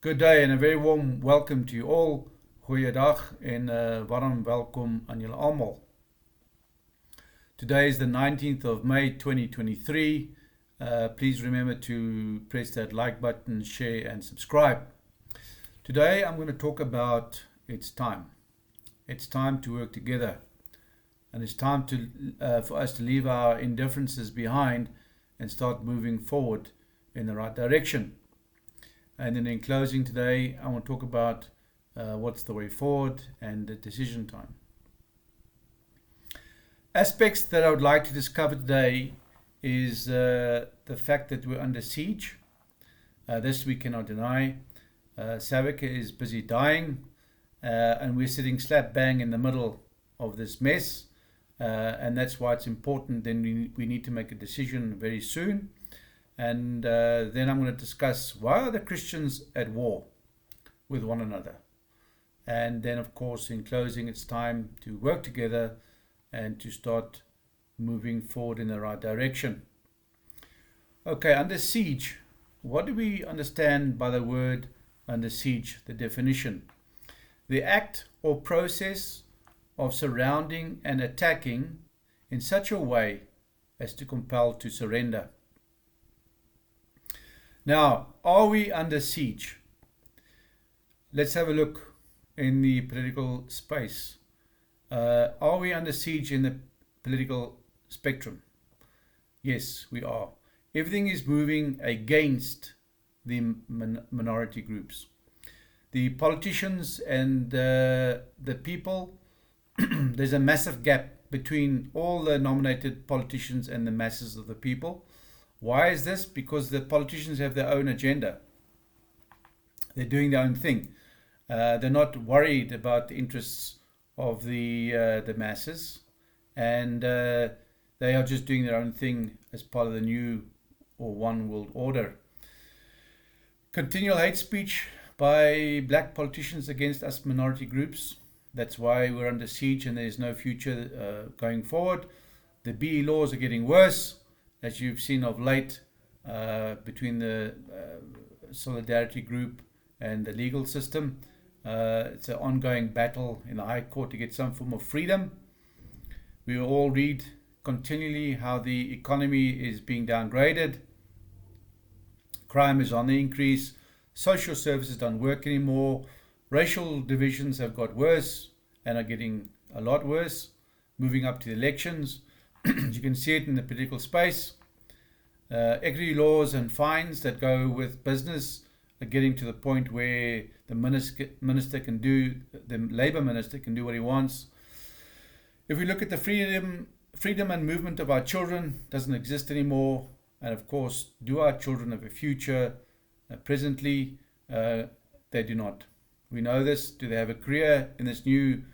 Good day and a very warm welcome to you all. Goeiedag en warm welkom aan julle almal. Today is the 19th of May 2023. Please remember to press that like button, share and subscribe. Today I'm going to talk about it's time. It's time to work together. And it's time for us to leave our indifferences behind and start moving forward in the right direction. And then in closing today, I want to talk about what's the way forward and the decision time. Aspects that I would like to discover today is the fact that we're under siege. This we cannot deny. South Africa is busy dying, and we're sitting slap bang in the middle of this mess. And that's why it's important. Then we need to make a decision very soon. And then I'm going to discuss why are the Christians at war with one another. And then, of course, in closing, it's time to work together and to start moving forward in the right direction. Okay, under siege, what do we understand by the word under siege, the definition? The act or process of surrounding and attacking in such a way as to compel to surrender. Now, are we under siege? Let's have a look in the political space. Are we under siege in the political spectrum? Yes, we are. Everything is moving against the minority groups. The politicians and the people, there's a massive gap between all the nominated politicians and the masses of the people. Why is this? Because the politicians have their own agenda. They're doing their own thing. They're not worried about the interests of the masses, and they are just doing their own thing as part of the new or one world order. Continual hate speech by black politicians against us minority groups. That's why we're under siege and there's no future going forward. The BE laws are getting worse, as you've seen of late, between the solidarity group and the legal system. It's an ongoing battle in the High Court to get some form of freedom. We all read continually how the economy is being downgraded. Crime is on the increase. Social services don't work anymore. Racial divisions have got worse and are getting a lot worse, moving up to the elections. You can see it in the political space. Equity laws and fines that go with business are getting to the point where the Labour Minister can do what he wants. If we look at the freedom and movement of our children, doesn't exist anymore. And of course, do our children have a future? Presently, they do not. We know this. Do they have a career in this new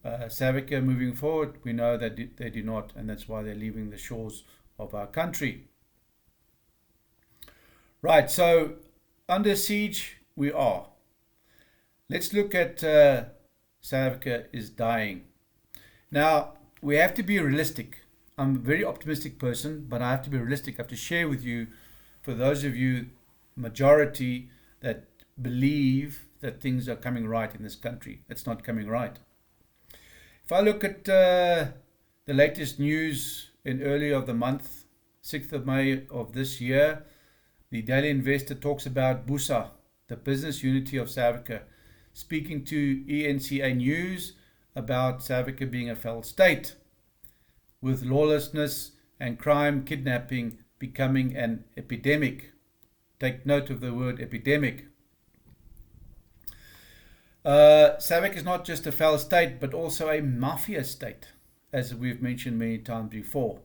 South Africa moving forward? We know that they do not, and that's why they're leaving the shores of our country. Right, so under siege we are. Let's look at South Africa is dying. Now, we have to be realistic. I'm a very optimistic person, but I have to be realistic. I have to share with you, for those of you, majority, that believe that things are coming right in this country. It's not coming right. If I look at the latest news in early of the month, 6th of May of this year, the Daily Investor talks about BUSA, the business unity of South Africa, speaking to ENCA News about South Africa being a failed state, with lawlessness and crime, kidnapping becoming an epidemic. Take note of the word epidemic. South Africa is not just a failed state, but also a mafia state, as we've mentioned many times before,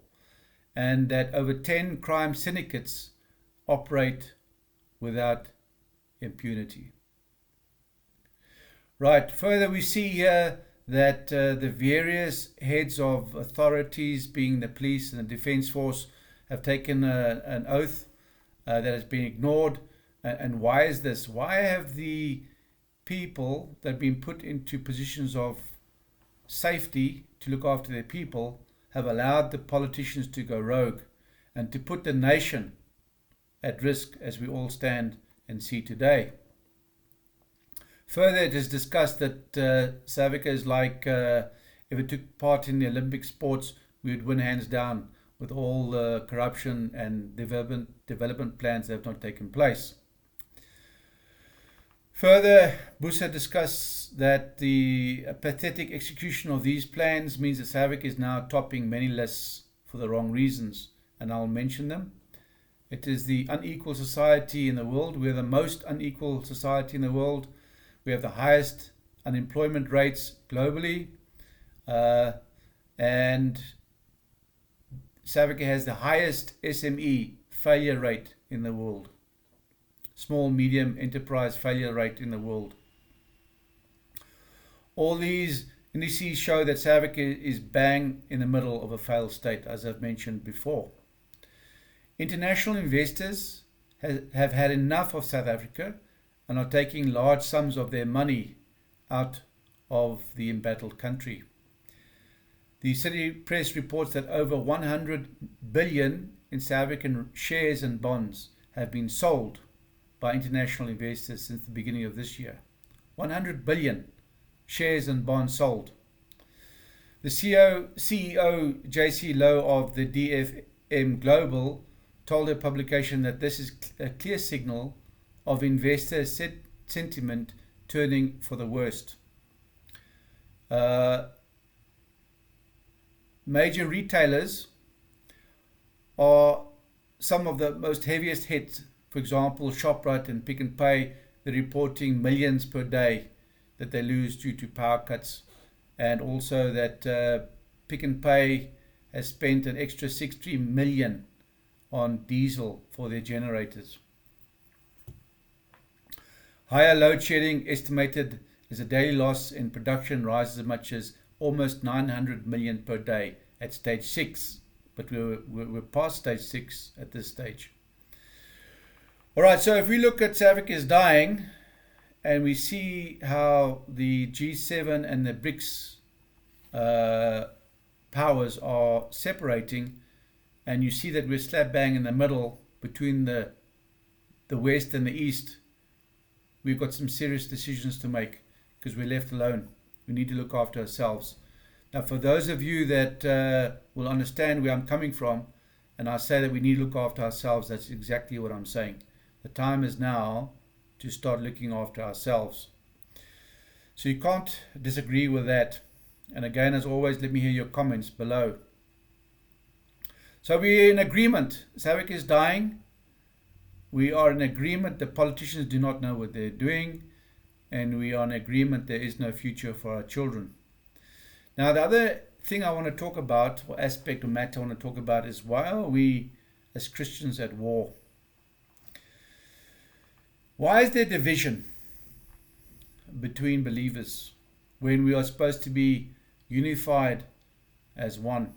and that over 10 crime syndicates operate without impunity. Right, further we see here that the various heads of authorities, being the police and the defense force, have taken an oath that has been ignored. And why is this? Why have the people that have been put into positions of safety to look after their people have allowed the politicians to go rogue and to put the nation at risk, as we all stand and see today? Further, it is discussed that South Africa is like if it took part in the Olympic sports, we would win hands down with all the corruption and development plans that have not taken place. Further, Busa discussed that the pathetic execution of these plans means that South Africa is now topping many lists for the wrong reasons, and I'll mention them. It is the unequal society in the world. We're the most unequal society in the world. We have the highest unemployment rates globally, and South Africa has the highest SME failure rate in the world. Small, medium enterprise failure rate in the world. All these indices show that South Africa is bang in the middle of a failed state, as I've mentioned before. International investors have had enough of South Africa and are taking large sums of their money out of the embattled country. The City Press reports that over 100 billion in South African shares and bonds have been sold by international investors since the beginning of this year. 100 billion shares and bonds sold. The CEO JC Lowe of the DFM Global told a publication that this is a clear signal of investor sentiment turning for the worst. Major retailers are some of the most heaviest hit. For example, Shoprite and Pick n Pay, they're reporting millions per day that they lose due to power cuts, and also that Pick n Pay has spent an extra 60 million on diesel for their generators. Higher load shedding estimated as a daily loss in production rises as much as almost 900 million per day at stage 6, but we're past stage 6 at this stage. Alright, so if we look at South Africa is dying, and we see how the G7 and the BRICS powers are separating, and you see that we're slap bang in the middle between the West and the East, we've got some serious decisions to make because we're left alone. We need to look after ourselves. Now, for those of you that will understand where I'm coming from, and I say that we need to look after ourselves, that's exactly what I'm saying. The time is now to start looking after ourselves. So you can't disagree with that. And again, as always, let me hear your comments below. So we're in agreement. South Africa is dying. We are in agreement. The politicians do not know what they're doing. And we are in agreement there is no future for our children. Now, the other thing I want to talk about, or aspect or matter I want to talk about, is why are we as Christians at war? Why is there division between believers when we are supposed to be unified as one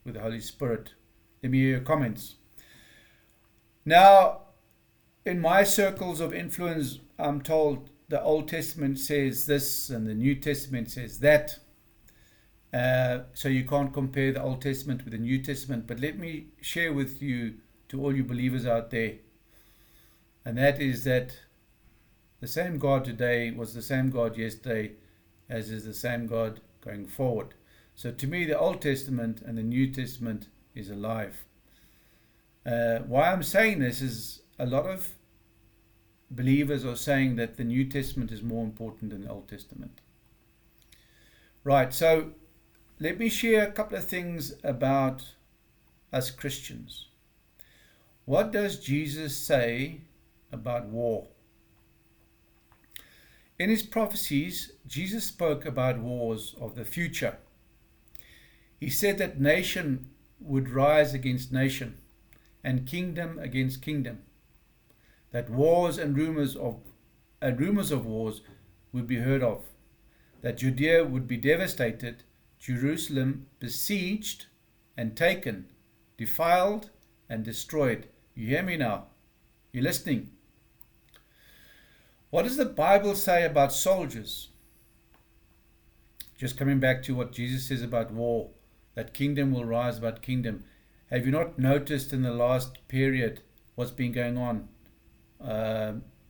with the Holy Spirit? Let me hear your comments. Now, in my circles of influence, I'm told the Old Testament says this and the New Testament says that. So you can't compare the Old Testament with the New Testament. But let me share with you, to all you believers out there, and that is that the same God today was the same God yesterday, as is the same God going forward. So to me, the Old Testament and the New Testament is alive. Why I'm saying this is a lot of believers are saying that the New Testament is more important than the Old Testament. Right, so let me share a couple of things about us Christians. What does Jesus say about war? In his prophecies, Jesus spoke about wars of the future. He said that nation would rise against nation and kingdom against kingdom, that wars and rumors of wars would be heard of, that Judea would be devastated, Jerusalem besieged and taken, defiled and destroyed. You hear me now? You listening? What does the Bible say about soldiers? Just coming back to what Jesus says about war, that kingdom will rise about kingdom. Have you not noticed in the last period what's been going on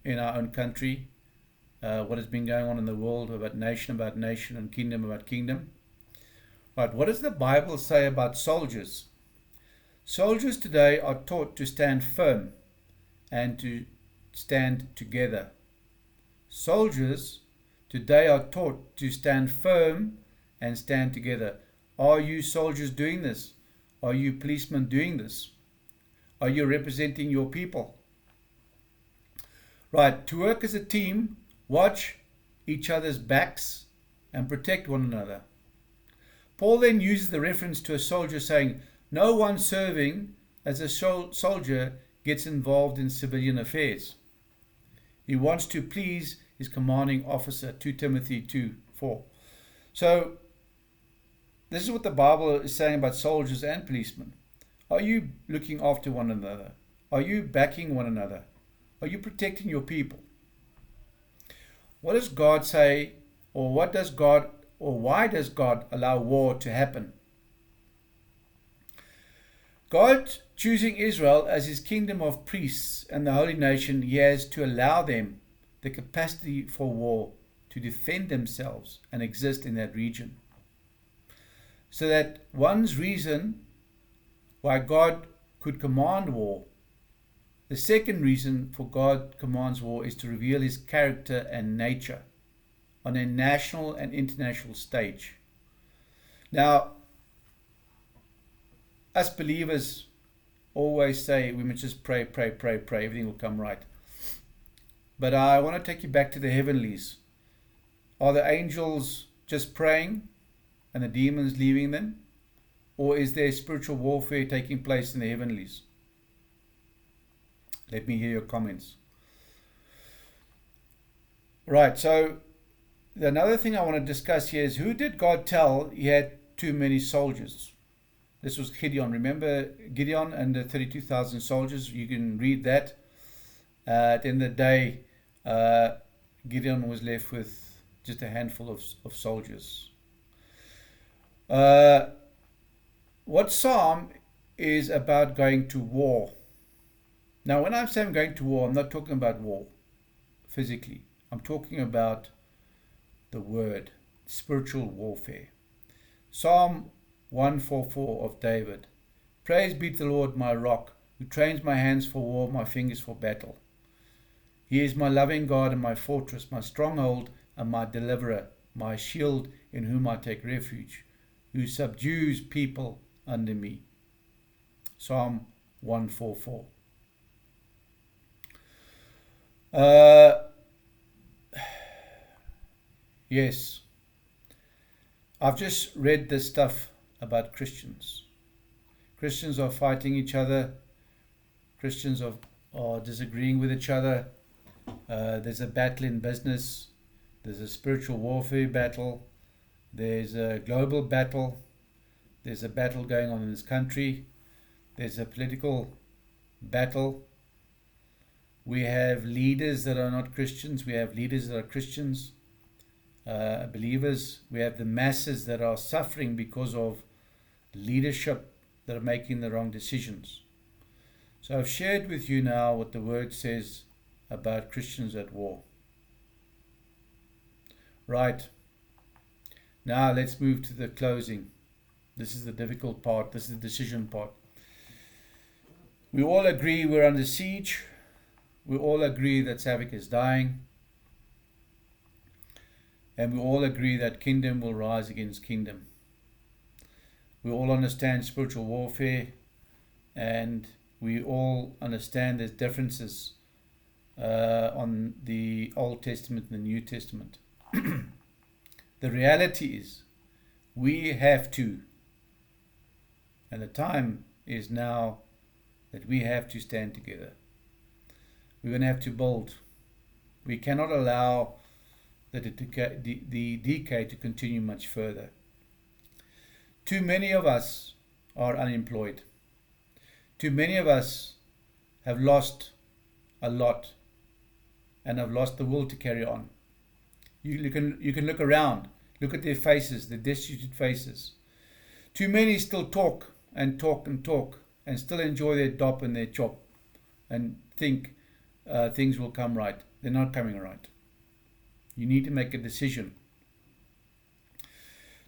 in our own country? what has been going on in the world, about nation and kingdom about kingdom. Right, what does the Bible say about soldiers? Soldiers today are taught to stand firm and to stand together. Soldiers today are taught to stand firm and stand together. Are you soldiers doing this? Are you policemen doing this? Are you representing your people? Right, to work as a team, watch each other's backs and protect one another. Paul then uses the reference to a soldier saying, no one serving as a soldier gets involved in civilian affairs. He wants to please his commanding officer, 2 Timothy 2:4. So, this is what the Bible is saying about soldiers and policemen. Are you looking after one another? Are you backing one another? Are you protecting your people? What does God say, or why does God allow war to happen? God choosing Israel as his kingdom of priests and the holy nation, he has to allow them the capacity for war to defend themselves and exist in that region. So that one's reason why God could command war. The second reason for God commands war is to reveal his character and nature on a national and international stage. Now, us believers always say we must just pray, everything will come right. But I want to take you back to the heavenlies. Are the angels just praying and the demons leaving them? Or is there spiritual warfare taking place in the heavenlies? Let me hear your comments. Right, so another thing I want to discuss here is, who did God tell he had too many soldiers? This was Gideon. Remember Gideon and the 32,000 soldiers? You can read that. At the end of the day, Gideon was left with just a handful of soldiers. What psalm is about going to war? Now, when I'm saying going to war, I'm not talking about war physically. I'm talking about the word, spiritual warfare. Psalm 144 of David. Praise be to the Lord, my rock, who trains my hands for war, my fingers for battle. He is my loving God and my fortress, my stronghold and my deliverer, my shield in whom I take refuge, who subdues people under me. Psalm 144. Yes, I've just read this stuff about Christians. Christians are fighting each other. Christians are disagreeing with each other. There's a battle in business. There's a spiritual warfare battle. There's a global battle. There's a battle going on in this country. There's a political battle. We have leaders that are not Christians. We have leaders that are Christians, believers. We have the masses that are suffering because of leadership that are making the wrong decisions. So I've shared with you now what the word says about Christians at war. Right. Now let's move to the closing. This is the difficult part. This is the decision part. We all agree we're under siege. We all agree that Savik is dying. And we all agree that kingdom will rise against kingdom. We all understand spiritual warfare, and we all understand there's differences on the Old Testament and the New Testament. The reality is we have to, and the time is now that we have to stand together. We're going to have to build. We cannot allow the decay to continue much further. Too many of us are unemployed. Too many of us have lost a lot and have lost the will to carry on. You can look around, look at their faces, their destitute faces. Too many still talk and talk and talk and still enjoy their dop and their chop and think things will come right. They're not coming right. You need to make a decision.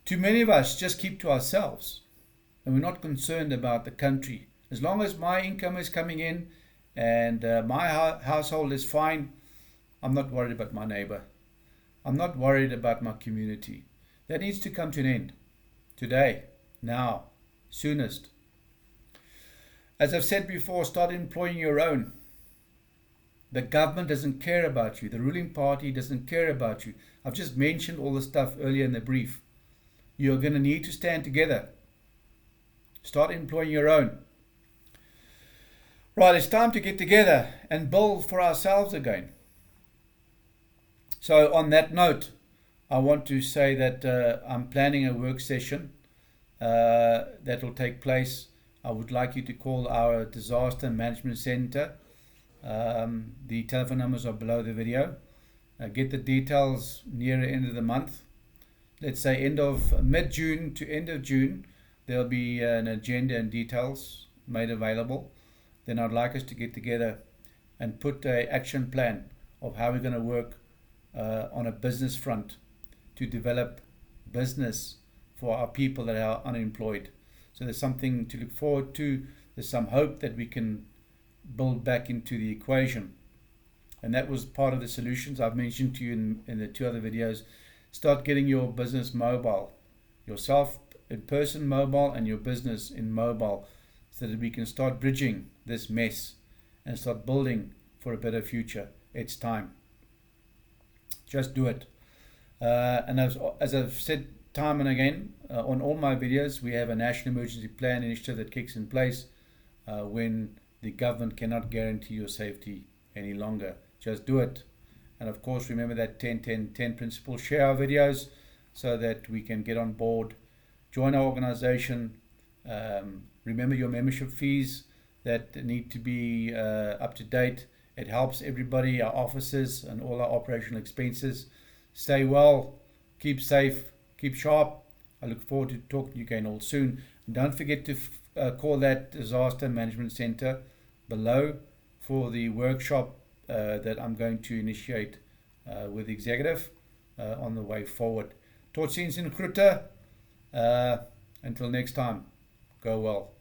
Too many of us just keep to ourselves and we're not concerned about the country. As long as my income is coming in and my household is fine, I'm not worried about my neighbor. I'm not worried about my community. That needs to come to an end. Today, now, soonest. As I've said before, start employing your own. The government doesn't care about you. The ruling party doesn't care about you. I've just mentioned all the stuff earlier in the brief. You're going to need to stand together. Start employing your own. Right, it's time to get together and build for ourselves again. So on that note, I want to say that I'm planning a work session that will take place. I would like you to call our disaster management center. The telephone numbers are below the video. Get the details near the end of the month. Let's say end of mid-June to end of June, there'll be an agenda and details made available. Then I'd like us to get together and put an action plan of how we're going to work on a business front to develop business for our people that are unemployed. So there's something to look forward to. There's some hope that we can build back into the equation. And that was part of the solutions I've mentioned to you in the two other videos. Start getting your business mobile, yourself in person mobile and your business in mobile, so that we can start bridging this mess and start building for a better future. It's time. Just do it. And as I've said time and again on all my videos, we have a national emergency plan initiative that kicks in place when the government cannot guarantee your safety any longer. Just do it. And of course, remember that 10-10-10 principle. Share our videos so that we can get on board. Join our organization. Remember your membership fees that need to be up to date. It helps everybody, our officers and all our operational expenses. Stay well, keep safe, keep sharp. I look forward to talking to you again all soon. And don't forget to call that disaster management center below for the workshop that I'm going to initiate with the executive on the way forward. Tot ziens en groete. Until next time, go well.